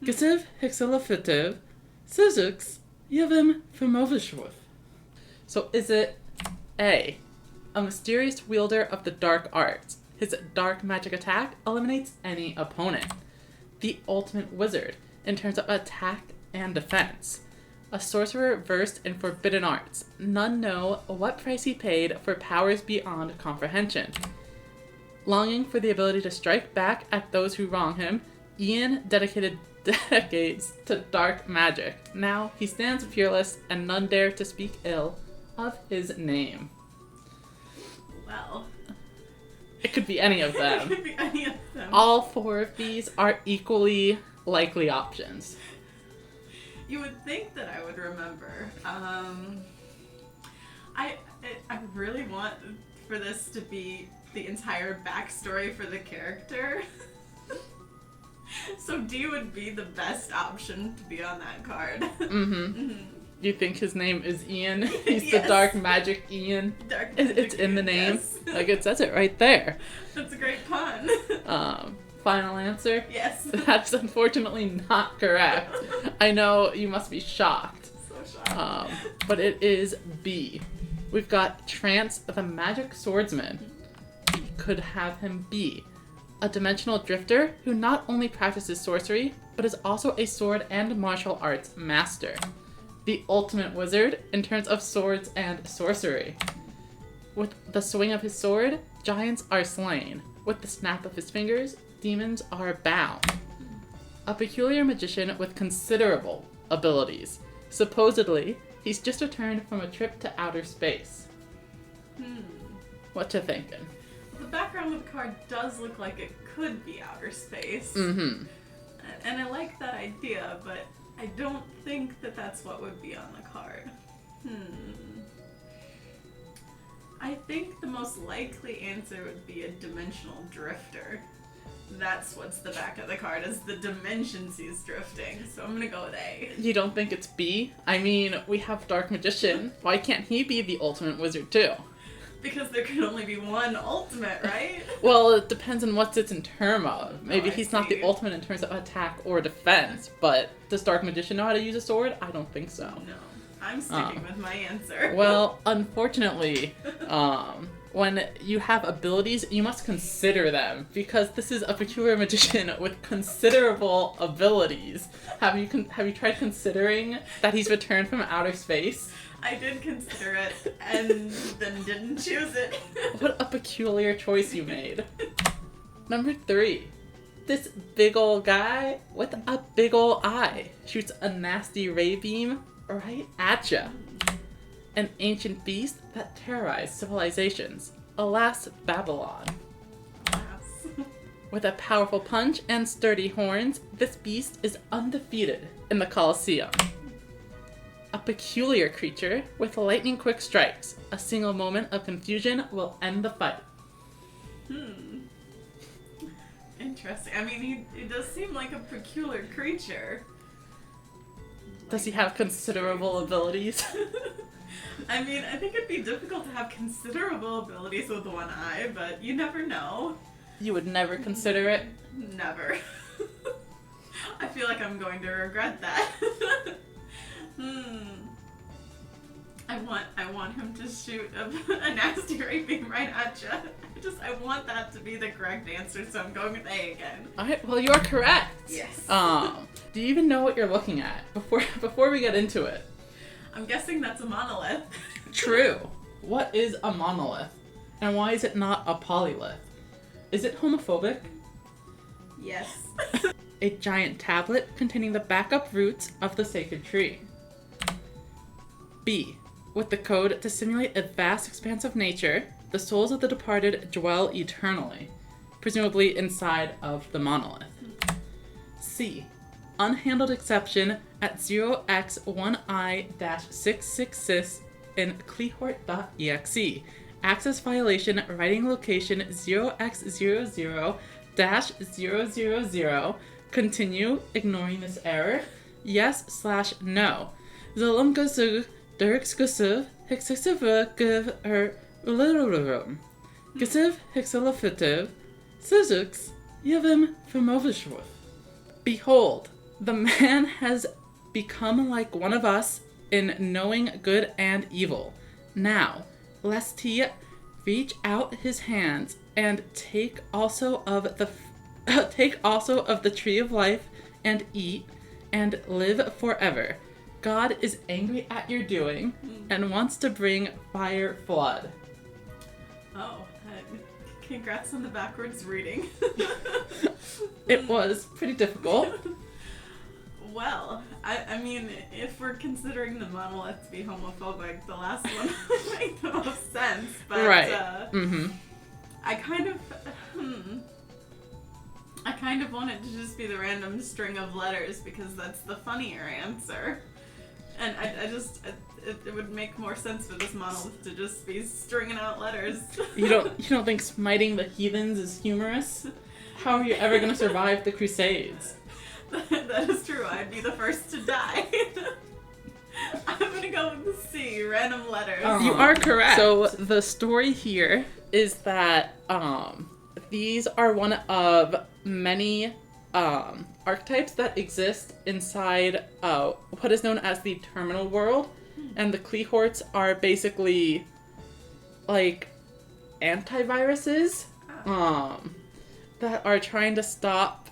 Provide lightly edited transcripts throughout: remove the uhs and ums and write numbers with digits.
Gesiv Hixelafitiv, Sizux, Yevim Firmovishwith. So is it A, a mysterious wielder of the dark arts? His dark magic attack eliminates any opponent. The ultimate wizard in terms of attack and defense. A sorcerer versed in forbidden arts. None know what price he paid for powers beyond comprehension. Longing for the ability to strike back at those who wrong him, Ian dedicated decades to dark magic. Now he stands fearless, and none dare to speak ill of his name. Well, it could be any of them. It could be any of them. All four of these are equally likely options. You would think that I would remember. I really want for this to be the entire backstory for the character. So D would be the best option to be on that card. You think his name is Ian? He's Yes. the dark magic Ian. Dark magic It's in the name. yes. Like it says it right there. That's a great pun. Final answer? Yes. That's unfortunately not correct. I know you must be shocked. So shocked. But it is B. We've got Trance, the magic swordsman. We could have him be a dimensional drifter who not only practices sorcery, but is also a sword and martial arts master. The ultimate wizard in terms of swords and sorcery. With the swing of his sword, giants are slain. With the snap of his fingers, demons are bound. A peculiar magician with considerable abilities. Supposedly, he's just returned from a trip to outer space. What you thinking? The background of the card does look like it could be outer space. Mm-hmm. And I like that idea, but I don't think that that's what would be on the card. I think the most likely answer would be a dimensional drifter. That's what's the back of the card, is the dimensions he's drifting. So I'm gonna go with A. You don't think it's B? I mean, we have Dark Magician. Why can't he be the ultimate wizard too? Because there can only be one ultimate, right? Well, it depends on what it's in term of. Maybe I he's not the see. ultimate in terms of attack or defense, but does Dark Magician know how to use a sword? I don't think so. No. I'm sticking with my answer. Well, unfortunately, when you have abilities, you must consider them, because this is a peculiar magician with considerable abilities. Have you tried considering that he's returned from outer space? I did consider it, and then didn't choose it. What a peculiar choice you made. Number 3. This big ol' guy with a big ol' eye shoots a nasty ray beam right at ya. An ancient beast that terrorized civilizations. Alas, Babylon. Yes. With a powerful punch and sturdy horns, this beast is undefeated in the Colosseum. A peculiar creature with lightning-quick strikes. A single moment of confusion will end the fight. Interesting. I mean, he does seem like a peculiar creature. Does he have considerable abilities? I mean, I think it'd be difficult to have considerable abilities with one eye, but you never know. You would never consider it? Never. I feel like I'm going to regret that. I want him to shoot a nasty ray beam right at you. I want that to be the correct answer, so I'm going with A again. Alright, well you are correct. Yes. Do you even know what you're looking at before we get into it? I'm guessing that's a monolith. True. What is a monolith? And why is it not a polylith? Is it homophobic? Yes. A giant tablet containing the backup roots of the sacred tree. B. With the code to simulate a vast expanse of nature, the souls of the departed dwell eternally, presumably inside of the monolith. C. Unhandled exception at 0x1i-666 in Clehort.exe. Access violation writing location 0x00-000. Continue, ignoring this error. Yes/no. Zolumgazug Dirksgusiv Hixixiv Giv Ululurum. Gisiv Hixelafitiv Sizux Yevim Firmovishwith. Behold, The man has become like one of us in knowing good and evil. Now, lest he reach out his hands and take also of the tree of life and eat and live forever. God is angry at your doing and wants to bring fire flood. Oh, congrats on the backwards reading. It was pretty difficult. Well, I mean, if we're considering the monolith to be homophobic, the last one would make the most sense. But, right. I kind of want it to just be the random string of letters because that's the funnier answer. And it would make more sense for this monolith to just be stringing out letters. You don't think smiting the heathens is humorous? How are you ever going to survive the Crusades? That is true. I'd be the first to die. I'm going to go with C, random letters. You are correct. So the story here is that these are one of many archetypes that exist inside what is known as the terminal world, and the Kleehorts are basically like antiviruses that are trying to stop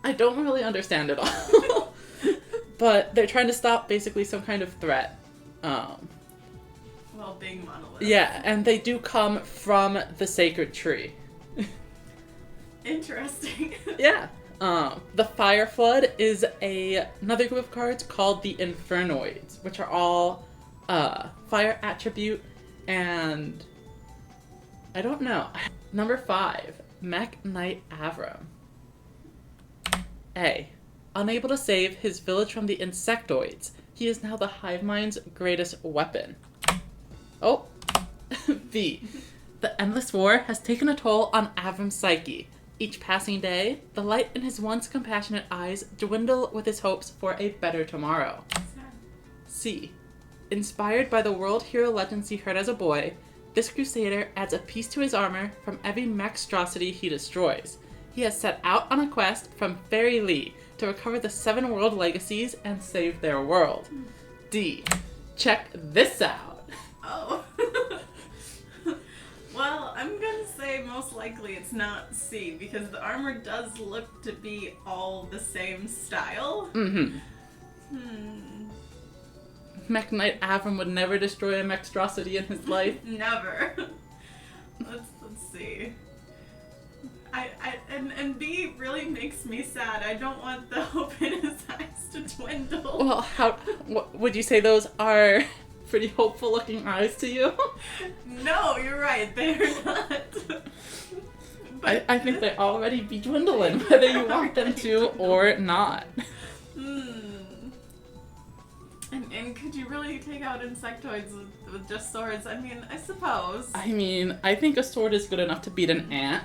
I don't really understand it all. But they're trying to stop basically some kind of threat. Well, being monolith. Yeah, and they do come from the sacred tree. Interesting. Yeah. The Fire Flood is another group of cards called the Infernoids, which are all fire attribute, and I don't know. Number 5, Mech Knight Avram. A. Unable to save his village from the insectoids, he is now the hive mind's greatest weapon. Oh. B. The endless war has taken a toll on Avram's psyche. Each passing day, the light in his once compassionate eyes dwindle with his hopes for a better tomorrow. C. Inspired by the world hero legends he heard as a boy, this crusader adds a piece to his armor from every mechstrosity he destroys. He has set out on a quest from Fairy Lee to recover the 7 world legacies and save their world. D. Check this out. Oh. Well, I'm gonna say most likely it's not C, because the armor does look to be all the same style. Mech Knight Avram would never destroy a mechstrosity in his life. Never. Let's see. And B really makes me sad. I don't want the hope in his eyes to dwindle. Well, what, would you say those are pretty hopeful looking eyes to you? No, you're right. They're not. But I think they already be dwindling, whether you want them to or not. And could you really take out insectoids with just swords? I mean, I suppose. I mean, I think a sword is good enough to beat an ant.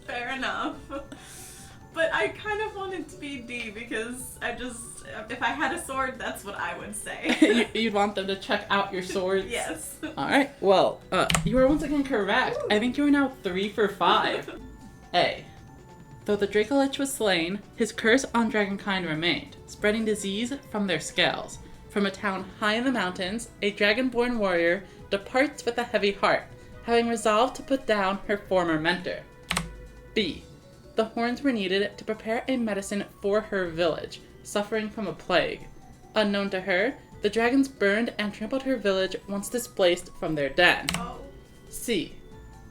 Fair enough. But I kind of want it to be D because if I had a sword, that's what I would say. You'd want them to check out your swords? Yes. Alright, well, you are once again correct. Ooh. I think you are now 3 for 5. A. Though the Dracolich was slain, his curse on dragonkind remained, spreading disease from their scales. From a town high in the mountains, a dragonborn warrior departs with a heavy heart, having resolved to put down her former mentor. B. The horns were needed to prepare a medicine for her village, suffering from a plague. Unknown to her, the dragons burned and trampled her village once displaced from their den. Oh. C.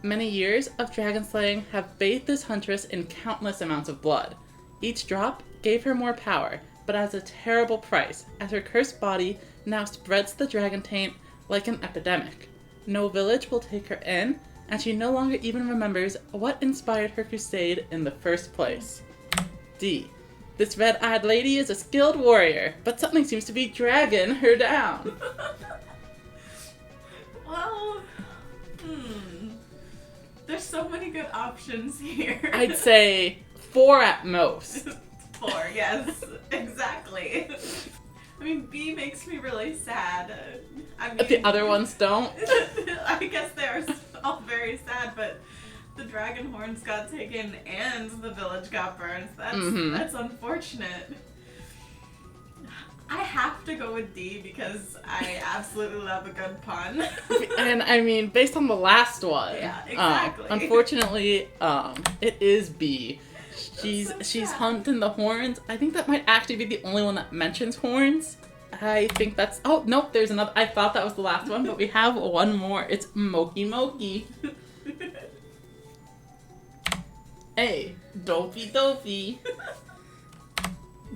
Many years of dragon slaying have bathed this huntress in countless amounts of blood. Each drop gave her more power, but at a terrible price, as her cursed body now spreads the dragon taint like an epidemic. No village will take her in, and she no longer even remembers what inspired her crusade in the first place. D. This red-eyed lady is a skilled warrior, but something seems to be dragging her down. Well, there's so many good options here. I'd say 4 at most. 4, yes, exactly. I mean, B makes me really sad. I mean, But the other ones don't? I guess they are all very sad, but the dragon horns got taken and the village got burned. That's unfortunate. I have to go with D because I absolutely love a good pun. And I mean, based on the last one, Yeah, exactly. Unfortunately, it is B. She's sad. hunting the horns. I think that might actually be the only one that mentions horns. I think that's... Oh, nope, there's another... I thought that was the last one, but we have one more. It's Moki Moki. A. Dopey Dopey.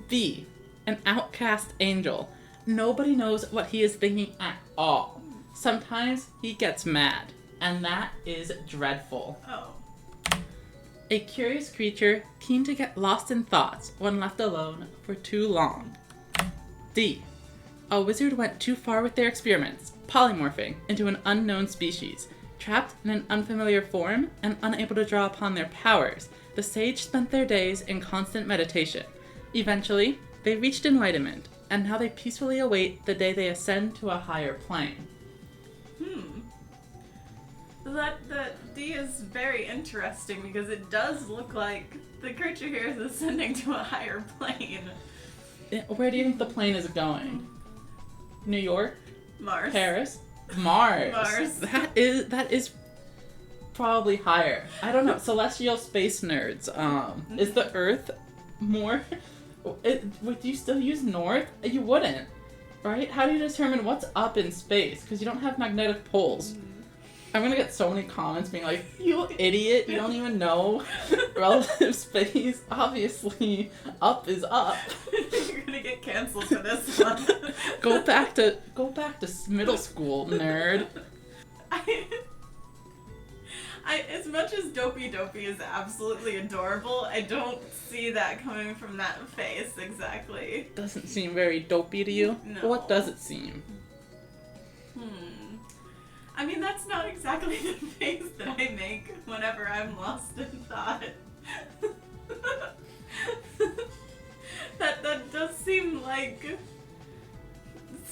B. An outcast angel. Nobody knows what he is thinking at all. Sometimes he gets mad, and that is dreadful. Oh. A curious creature keen to get lost in thoughts when left alone for too long. D. A wizard went too far with their experiments, polymorphing into an unknown species. Trapped in an unfamiliar form and unable to draw upon their powers, the sage spent their days in constant meditation. Eventually, they reached enlightenment, and now they peacefully await the day they ascend to a higher plane. That D is very interesting because it does look like the creature here is ascending to a higher plane. Where do you think the plane is going? New York? Mars. Paris? Mars. Mars. That is probably higher. I don't know. Celestial space nerds. Is the Earth more... Would you still use north? You wouldn't, right? How do you determine what's up in space? Because you don't have magnetic poles. I'm gonna get so many comments being like, you idiot, you don't even know relative space. Obviously, up is up. You're gonna get canceled for this one. Go back to middle school, nerd. As much as Dopey Dopey is absolutely adorable, I don't see that coming from that face exactly. Doesn't seem very dopey to you? No. What does it seem? I mean, that's not exactly the face that I make whenever I'm lost in thought. That does seem like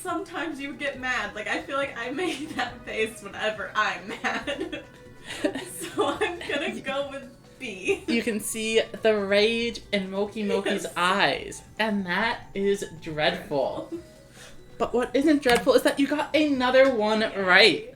sometimes you get mad. Like, I feel like I make that face whenever I'm mad. So I'm gonna go with B. You can see the rage in Moki Moki's eyes, and that is dreadful. But what isn't dreadful is that you got another one right.